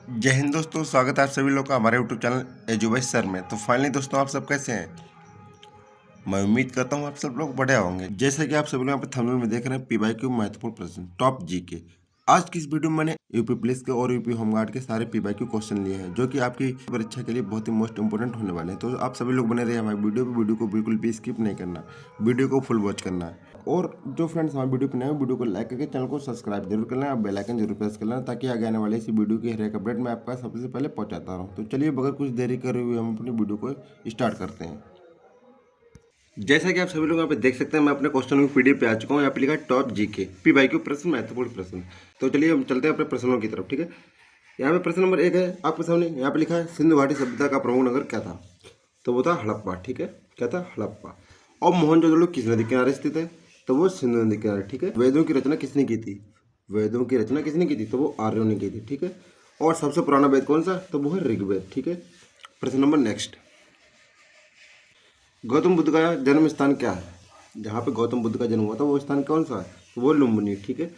जय हिंद दोस्तों, स्वागत है आप सभी लोग का हमारे यूट्यूब चैनल एजुवाइस सर में। तो फाइनली दोस्तों, आप सब कैसे हैं? मैं उम्मीद करता हूँ आप सब लोग बढ़िया होंगे। जैसे कि आप सभी लोग यहाँ पे थंबनेल में देख रहे हैं, पीवाईक्यू महत्वपूर्ण प्रश्न टॉप जीके। आज की इस वीडियो में मैंने यूपी पुलिस के और यूपी होमगार्ड के सारे पीवाईक्यू क्वेश्चन लिए हैं, जो कि आपकी परीक्षा के लिए बहुत ही मोस्ट इंपोर्टेंट होने वाले हैं। तो आप सभी लोग बने रहे हमारे वीडियो को बिल्कुल भी स्किप नहीं करना, वीडियो को फुल वॉच करना है। और जो फ्रेंड्स हमारे वीडियो पर नए वीडियो को लाइक करके चैनल को सब्सक्राइब जरूर कर लेना, बेल आइकन जरूर प्रेस कर लेना, ताकि आगे आने वाले इसी वीडियो की हर एक अपडेट मैं आपका सबसे पहले पहुंचाता रहूं। तो चलिए बगैर कुछ देरी करे हुए हम अपनी वीडियो को स्टार्ट करते हैं। जैसा कि आप सभी लोग यहाँ पे देख सकते हैं, मैं अपने क्वेश्चन की पीडीएफ पे आ चुका हूँ। यहाँ पे लिखा है टॉप जीके पीवाईक्यू प्रश्न महत्वपूर्ण प्रश्न। तो चलिए हम चलते हैं अपने प्रश्नों की तरफ। ठीक है, यहाँ पे प्रश्न नंबर 1 है आपके सामने। यहाँ पे लिखा है सिंधु घाटी सभ्यता का प्रमुख नगर क्या था? तो वो था हड़प्पा। ठीक है, क्या था? हड़प्पा। और मोहनजोदड़ो किस नदी किनारे स्थित है? तो वो सिंधु नदी किनारे। ठीक है, वेदों की रचना किसने की थी? वेदों की रचना किसने की थी? तो वो आर्यों ने की थी। ठीक है, और सबसे पुराना वेद कौन सा? तो वो है ऋग्वेद। ठीक है, प्रश्न नंबर नेक्स्ट। गौतम बुद्ध का जन्म स्थान क्या है? जहाँ पे गौतम बुद्ध का जन्म हुआ था वो स्थान कौन सा है? तो वो लुम्बिनी। ठीक है,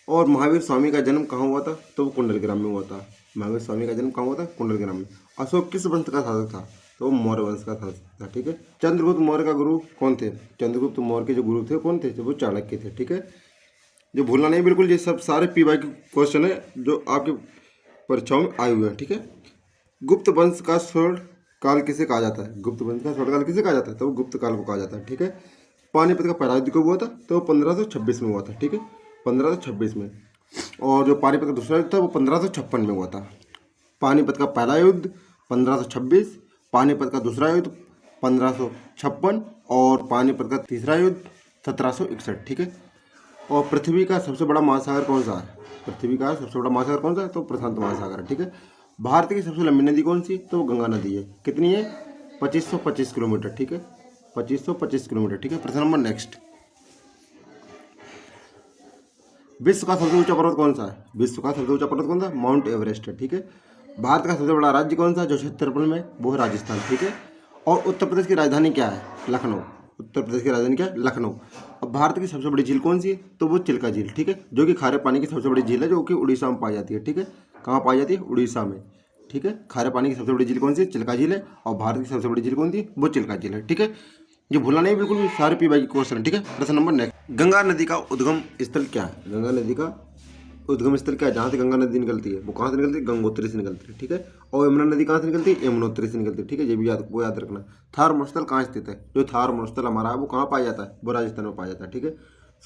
और महावीर स्वामी का जन्म कहाँ हुआ था? तो वो कुंडलग्राम में हुआ था। महावीर स्वामी का जन्म कहाँ हुआ था? कुंडलग्राम में। अशोक किस वंश का शासक था? तो वो मौर्य वंश का शासक था। ठीक है, चंद्रगुप्त मौर्य का गुरु कौन थे? चंद्रगुप्त मौर्य के जो गुरु थे कौन थे? तो वो चाणक्य थे। ठीक है, जो भूलना नहीं बिल्कुल, ये सब सारे पीवाई के क्वेश्चन है जो आपके परीक्षाओं में आए हुए हैं। ठीक है, गुप्त वंश का स्वर्ण काल किसे कहा जाता है? गुप्त वंश का स्वर्ण काल किसे कहा जाता है? तो वो गुप्त काल को कहा जाता है। ठीक है, पानीपत का पहला युद्ध कब हुआ था? तो वो 1526 में हुआ था। ठीक है, 1526 में। और जो पानीपत का दूसरा युद्ध था वो 1556 में हुआ था। पानीपत का पहला युद्ध 1526, पानीपत का दूसरा युद्ध 1556 और पानीपत का तीसरा युद्ध 1761। ठीक है, और पृथ्वी का सबसे बड़ा महासागर कौन सा है? पृथ्वी का सबसे बड़ा महासागर कौन सा है? तो प्रशांत महासागर है। ठीक है, भारत की सबसे लंबी नदी कौन सी? तो वो गंगा नदी है। कितनी है? 2525 किलोमीटर। ठीक है, 2525 किलोमीटर। ठीक है, प्रश्न नंबर नेक्स्ट। विश्व का सबसे ऊंचा पर्वत कौन सा है? विश्व का सबसे ऊंचा पर्वत कौन सा? माउंट एवरेस्ट है। ठीक है, भारत का सबसे बड़ा राज्य कौन सा जो क्षेत्रफल में? वो है राजस्थान। ठीक है, और उत्तर प्रदेश की राजधानी क्या है? लखनऊ। उत्तर प्रदेश की राजधानी क्या है? लखनऊ। अब भारत की सबसे बड़ी झील कौन सी है? तो वो चिल्का झील। ठीक है, जो कि खारे पानी की सबसे बड़ी झील है, जो कि उड़ीसा में पाई जाती है। ठीक है, कहाँ पाई जाती है? उड़ीसा में। ठीक है, खारे पानी की सबसे बड़ी झील कौन सी है? चिल्का झील है। और भारत की सबसे बड़ी झील कौन सी है? वो चिल्का झील है। ठीक है, ये भूलना नहीं बिल्कुल भी, सारे पीवाई की क्वेश्चन है। ठीक है, प्रश्न नंबर नेक्स्ट। गंगा नदी का उद्गम स्थल क्या है? गंगा नदी का उद्गम स्थल क्या है? जहाँ से गंगा नदी निकलती है वो कहाँ से निकलती है? गंगोत्री से निकलती है। ठीक है, और यमुना नदी कहाँ से निकलती है? यमुनोत्री से निकलती है। ठीक है, ये भी याद रखना। थार मरुस्थल कहाँ स्थित है? जो थार मरुस्थल हमारा है वो कहाँ पाया जाता है? वो राजस्थान में पाया जाता है। ठीक है,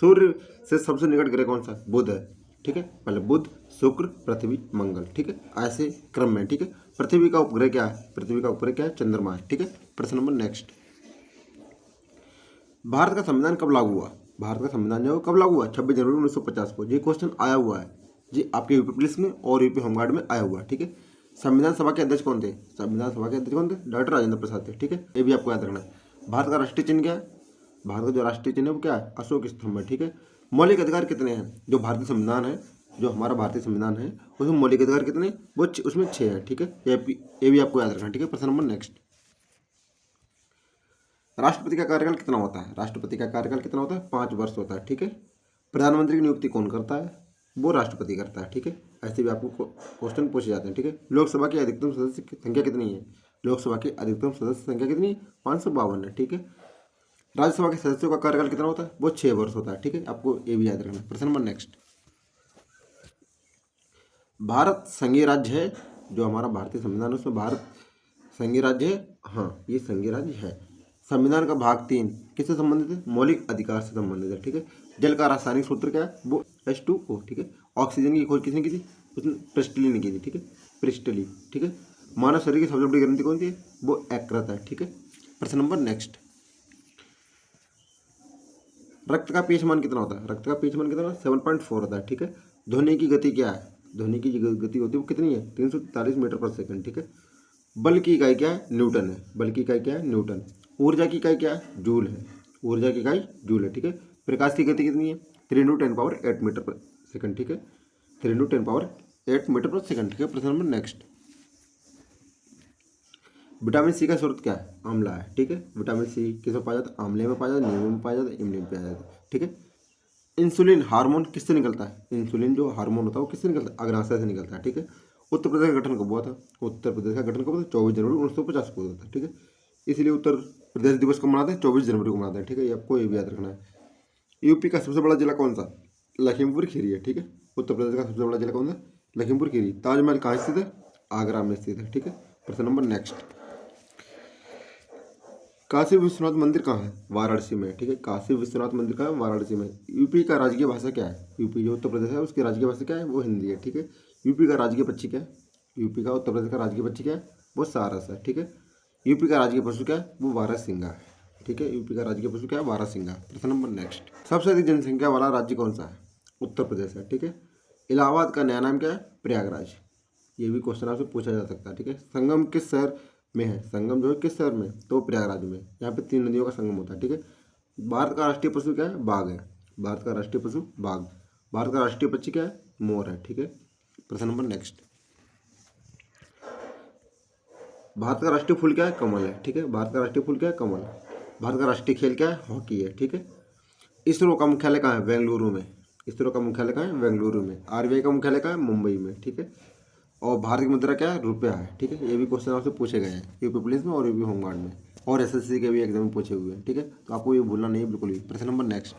सूर्य से सबसे निकट ग्रह कौन सा है? बुध है। ठीक है, पहले बुध, शुक्र, पृथ्वी, मंगल। ठीक है, ऐसे क्रम में। ठीक है, पृथ्वी का उपग्रह क्या है? पृथ्वी का उपग्रह क्या है? चंद्रमा है। ठीक है, प्रश्न नंबर नेक्स्ट। भारत का संविधान कब लागू हुआ? भारत का संविधान जो कब लागू हुआ? 26 जनवरी 1950 को। ये क्वेश्चन आया हुआ है जी आपके यूपी पुलिस में और यूपी होमगार्ड में आया हुआ है। ठीक है, संविधान सभा के अध्यक्ष कौन थे? संविधान सभा के अध्यक्ष कौन थे? डॉक्टर राजेंद्र प्रसाद थे। ठीक है, ये भी आपको याद रखना है। भारत का राष्ट्रीय चिन्ह क्या है? भारत का जो राष्ट्रीय चिन्ह है वो क्या है? अशोक स्तंभ है। ठीक है, मौलिक अधिकार कितने हैं? जो भारतीय संविधान है, जो हमारा भारतीय संविधान है, उसमें मौलिक अधिकार कितने? वो उसमें 6 है। ठीक है, ये भी आपको याद रखना है। ठीक है, प्रश्न नंबर नेक्स्ट। राष्ट्रपति का कार्यकाल कितना होता है? राष्ट्रपति का कार्यकाल कितना होता है? 5 वर्ष होता है। ठीक है, प्रधानमंत्री की नियुक्ति कौन करता है? वो राष्ट्रपति करता है। ठीक है, ऐसे भी आपको क्वेश्चन पूछे जाते हैं। ठीक है, लोकसभा की अधिकतम सदस्य की संख्या कितनी है? लोकसभा की अधिकतम सदस्य संख्या कितनी है? 552 है। ठीक है, राज्यसभा के सदस्यों का कार्यकाल कितना होता है? वो 6 वर्ष होता है। ठीक है, आपको ये भी याद रखना। प्रश्न नंबर नेक्स्ट। भारत संघीय राज्य है? जो हमारा भारतीय संविधान है उसमें भारत संघीय राज्य है। हाँ, ये संघीय राज्य है। संविधान का भाग 3 किससे संबंधित है? मौलिक अधिकार से संबंधित है। ठीक है, जल का रासायनिक सूत्र क्या है? वो H2O। ठीक है, ऑक्सीजन की खोज किसने की थी? उसने प्रिस्टली ने की थी। ठीक है, प्रिस्टली। ठीक है, मानव शरीर की सबसे बड़ी ग्रंथि कौन सी है? वो यकृत है। ठीक है, प्रश्न नंबर नेक्स्ट। रक्त का पीएच मान कितना होता है? रक्त का पीएच मान कितना? 7.4 होता है। ठीक है, ध्वनि की गति क्या है? ध्वनि की जो गति होती है वो कितनी है? 343 मीटर पर सेकंड। ठीक है, बल की इकाई क्या है? न्यूटन है। बल की इकाई क्या है? न्यूटन। ऊर्जा की इकाई क्या है? जूल है। ऊर्जा की इकाई जूल है। ठीक है, प्रकाश की गति कितनी है? 3 × 10⁸ मीटर पर सेकंड। ठीक है, 3 × 10⁸ मीटर पर सेकंड। ठीक है, प्रश्न नंबर नेक्स्ट। विटामिन सी का स्रोत क्या है? आंवला है। ठीक है, विटामिन सी किसमें पाया जाता है? आंवले में पाया जाता है, नींबू में पाया जाता है, इमली में पाया जाता है। ठीक है, इंसुलिन हार्मोन किससे निकलता है? इंसुलिन जो हार्मोन होता है वो किससे निकलता है? अग्नाशय से निकलता है। ठीक है, उत्तर प्रदेश का गठन कब हुआ था? उत्तर प्रदेश का गठन कब हुआ था? 24 जनवरी 1950 को हुआ था। ठीक है, इसलिए उत्तर प्रदेश दिवस को मनाते हैं 24 जनवरी को मनाते हैं। ठीक है, ये आपको ये भी याद रखना है। यूपी का सबसे बड़ा जिला कौन सा? लखीमपुर खीरी है। ठीक है, उत्तर प्रदेश का सबसे बड़ा जिला कौन सा? लखीमपुर खीरी। ताजमहल कहाँ स्थित है? आगरा में स्थित है। ठीक है, प्रश्न नंबर नेक्स्ट। काशी विश्वनाथ मंदिर कहाँ है? वाराणसी में। ठीक है, काशी विश्वनाथ मंदिर कहाँ है? वाराणसी में। यूपी का राजकीय भाषा क्या है? यूपी जो उत्तर प्रदेश है उसकी राजकीय भाषा क्या है? वो हिंदी है। ठीक है, यूपी का राजकीय पक्षी क्या है? यूपी का उत्तर प्रदेश का राजकीय पक्षी क्या है? वो सारस है। ठीक है, यूपी का राजकीय पशु क्या है? वो बारहसिंगा है। ठीक है, यूपी का राजकीय पशु क्या है? बारहसिंगा। प्रश्न नंबर नेक्स्ट। सबसे अधिक जनसंख्या वाला राज्य कौन सा है? उत्तर प्रदेश है। ठीक है, इलाहाबाद का नया नाम क्या है? प्रयागराज। ये भी क्वेश्चन आपसे पूछा जा सकता है। ठीक है, संगम किस शहर में है? संगम जो है किस शहर में? तो प्रयागराज में। यहाँ पे 3 नदियों का संगम होता है। ठीक है, भारत का राष्ट्रीय पशु क्या है? बाघ है। भारत का राष्ट्रीय पशु बाघ। भारत का राष्ट्रीय पक्षी क्या है? मोर है। ठीक है, प्रश्न नंबर नेक्स्ट। भारत का राष्ट्रीय फूल क्या है? कमल है। ठीक है, भारत का राष्ट्रीय फूल क्या है? कमल। भारत का राष्ट्रीय खेल क्या है? हॉकी है। ठीक है, इसरो का मुख्यालय कहाँ है? बेंगलुरु में। इसरो का मुख्यालय कहाँ है? बेंगलुरु में। आरबीआई का मुख्यालय कहाँ है? मुंबई में। ठीक है, और भारत की मुद्रा क्या है? रुपया है। ठीक है, ये भी क्वेश्चन आपसे पूछे गए हैं यूपी पुलिस में और यूपी होमगार्ड में और एसएससी के भी एग्जाम में पूछे हुए हैं। ठीक है, तो आपको ये भूलना नहीं है बिल्कुल भी। प्रश्न नंबर नेक्स्ट।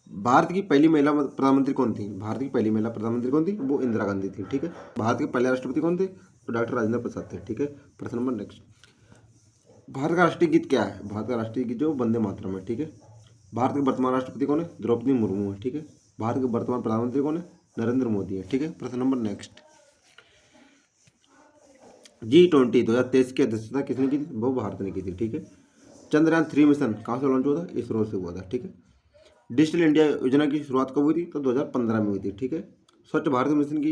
भारत की पहली महिला प्रधानमंत्री कौन थी? भारत की पहली महिला प्रधानमंत्री कौन थी? वो इंदिरा गांधी थी। ठीक है, भारत के पहले राष्ट्रपति कौन थे? तो डॉक्टर राजेंद्र प्रसाद थे। ठीक है, प्रश्न नंबर नेक्स्ट। भारत का राष्ट्रीय गीत क्या है? भारत का राष्ट्रीय गीत जो वंदे मातरम है। ठीक है, भारत के वर्तमान राष्ट्रपति कौन है? द्रौपदी मुर्मू है। ठीक है, भारत के वर्तमान प्रधानमंत्री कौन है? नरेंद्र मोदी है। ठीक है, प्रश्न नंबर नेक्स्ट। G20 2023 की अध्यक्षता किसने की थी? वो भारत ने की थी। ठीक है, चंद्रयान 3 मिशन कहाँ से लॉन्च हुआ था? इसरो से हुआ था। ठीक है, डिजिटल इंडिया योजना की शुरुआत कब हुई थी? तो 2015 में हुई थी। ठीक है, स्वच्छ भारत मिशन की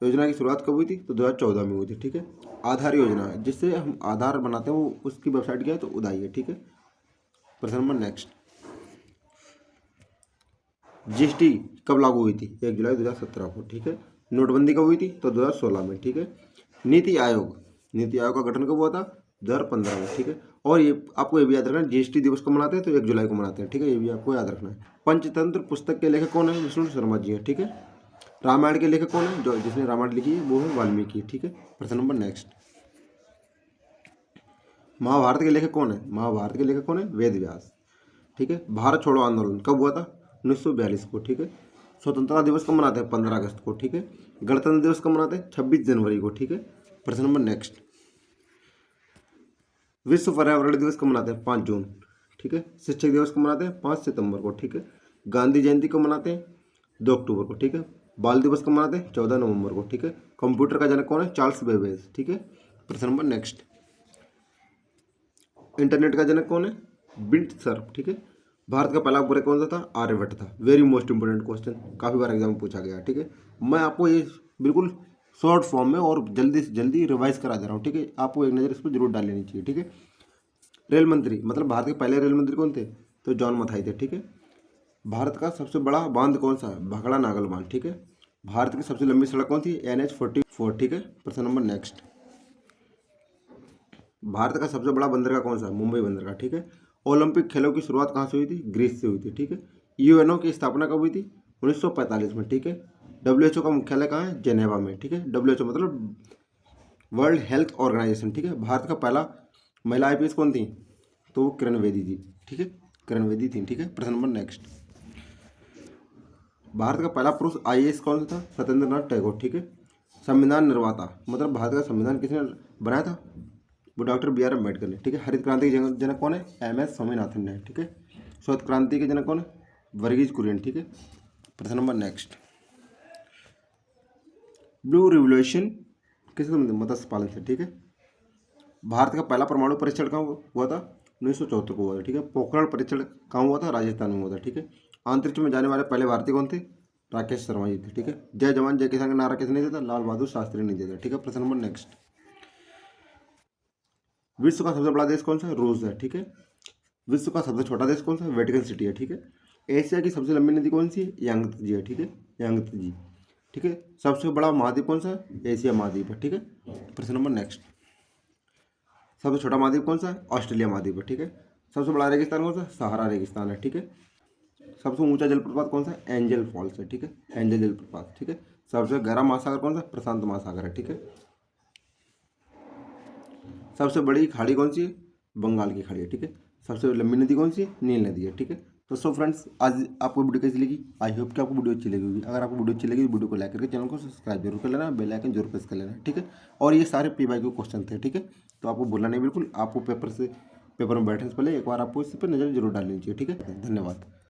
योजना की शुरुआत कब हुई थी? तो 2014 में हुई थी। ठीक है, आधार योजना जिससे हम आधार बनाते हैं वो उसकी वेबसाइट क्या है? तो उदाई है। ठीक है, प्रश्न नंबर नेक्स्ट। जीएसटी कब लागू हुई थी? 1 जुलाई 2017 को। ठीक है, नोटबंदी कब हुई थी? तो 2016 में। ठीक है, नीति आयोग का गठन कब हुआ था? 2015 में। ठीक है, और ये आपको ये भी याद रखना है जीएसटी दिवस को मनाते हैं तो 1 जुलाई को मनाते हैं। ठीक है, ये भी आपको याद रखना है। पंचतंत्र पुस्तक के लेखक कौन है? विष्णु शर्मा जी हैं। ठीक है, रामायण के लेखक कौन है? जो जिसने रामायण लिखी है वो है वाल्मीकि। ठीक है, प्रश्न नंबर नेक्स्ट। महाभारत के लेखक कौन है? महाभारत के लेखक कौन है? वेद व्यास। ठीक है, भारत छोड़ो आंदोलन कब हुआ था? 1942 को। ठीक है, स्वतंत्रता दिवस कब मनाते हैं? 15 अगस्त को। ठीक है, गणतंत्र दिवस कब मनाते हैं? 26 जनवरी को। ठीक है, प्रश्न नंबर नेक्स्ट। विश्व पर्यावरण दिवस कब मनाते हैं? 5 जून। ठीक है, शिक्षक दिवस कब मनाते हैं? 5 सितंबर को। ठीक है, गांधी जयंती कब मनाते हैं? 2 अक्टूबर को। ठीक है, बाल दिवस कब मनाते हैं? 14 नवंबर को। ठीक है, कंप्यूटर का जनक कौन है? Charles Babbage. ठीक है, प्रश्न नंबर नेक्स्ट। इंटरनेट का जनक कौन है? Built Surf. ठीक है, भारत का पहला उपग्रह कौन सा था? आर्यभट्ट था। वेरी मोस्ट इंपोर्टेंट क्वेश्चन, काफ़ी बार एग्जाम में पूछा गया। ठीक है, मैं आपको ये बिल्कुल शॉर्ट फॉर्म में और जल्दी से जल्दी रिवाइज करा दे रहा हूँ। ठीक है, आपको एक नज़र इस पर जरूर डाल लेनी चाहिए। ठीक है, रेल मंत्री मतलब भारत के पहले रेल मंत्री कौन थे? तो जॉन मथाई थे। ठीक है, भारत का सबसे बड़ा बांध कौन सा है? भाखड़ा नागल बांध। ठीक है, भारत की सबसे लंबी सड़क कौन थी? NH-44। ठीक है, प्रश्न नंबर नेक्स्ट। भारत का सबसे बड़ा बंदरगाह कौन सा है? मुंबई बंदरगाह। ठीक है, ओलंपिक खेलों की शुरुआत कहाँ से हुई थी? ग्रीस से हुई थी। ठीक है, यूएनओ की स्थापना कब हुई थी? 1945 में। ठीक है, WHO का मुख्यालय कहाँ है? जेनेवा में। ठीक है, WHO मतलब वर्ल्ड हेल्थ ऑर्गेनाइजेशन। ठीक है, भारत का पहला महिला IPS कौन थी? तो वो किरण बेदी जी। ठीक है, किरण बेदी थी। ठीक है, प्रश्न नंबर नेक्स्ट। भारत का पहला पुरुष IAS कौन सा था? सत्येंद्र नाथ टैगोर। ठीक है, संविधान निर्माता मतलब भारत का संविधान किसने बनाया था? वो डॉक्टर BR अम्बेडकर ने। ठीक है, हरित क्रांति के जनक कौन है? MS स्वामीनाथन ने। ठीक है, श्वेत क्रांति के जनक कौन है? वर्गीज कुरियन। ठीक है, प्रश्न नंबर नेक्स्ट। ब्लू रिवोल्यूशन किससे संबंधित? मत्स्य पालन से। ठीक है, भारत का पहला परमाणु परीक्षण कहाँ हुआ था? 1974 को हुआ था। ठीक है, पोखरण परीक्षण कहाँ हुआ था? राजस्थान में हुआ था। ठीक है, अंतरिक्ष में जाने वाले पहले भारतीय कौन थे? राकेश शर्मा जी थे। ठीक है, जय जवान जय किसान का नारा किसने दिया था? लाल बहादुर शास्त्री ने दिया था। ठीक है, प्रश्न नंबर नेक्स्ट। विश्व का सबसे बड़ा देश कौन सा है? रूस है। ठीक है, विश्व का सबसे छोटा देश कौन सा है? वेटिकन सिटी है। ठीक है, एशिया की सबसे लंबी नदी कौन सी है? यांगत्जे है। ठीक है, यांगत्जे। ठीक है, सबसे बड़ा महाद्वीप कौन सा है? एशिया महाद्वीप है। ठीक है, प्रश्न नंबर नेक्स्ट। सबसे छोटा महाद्वीप कौन सा है? ऑस्ट्रेलिया महाद्वीप है। ठीक है, सबसे बड़ा रेगिस्तान कौन सा है? सहारा रेगिस्तान है। ठीक है, सबसे ऊंचा जलप्रपात कौन सा है? एंजल फॉल्स है। ठीक है, एंजल जलप्रपात। ठीक है, सबसे गहरा महासागर कौन सा? प्रशांत महासागर है। ठीक है। सबसे बड़ी खाड़ी कौन सी है? बंगाल की खाड़ी है। ठीक है। सबसे लंबी नदी कौन सी है? नील नदी है। ठीक है। तो सो फ्रेंड्स, आज आपको वीडियो कैसी लगी? आई होप कि आपको वीडियो अच्छी लगी होगी। अगर आपको वीडियो अच्छी लगी तो वीडियो को लाइक करके चैनल को सब्सक्राइब जरूर कर लेना, बेल आइकन जरूर प्रेस कर लेना। ठीक है। और ये सारे PYQ क्वेश्चन थे। ठीक है। तो आपको भूलना नहीं बिल्कुल, आपको पेपर में बैठने से पहले एक बार आपको इस पर नज़र जरूर डालनी चाहिए। ठीक है। धन्यवाद।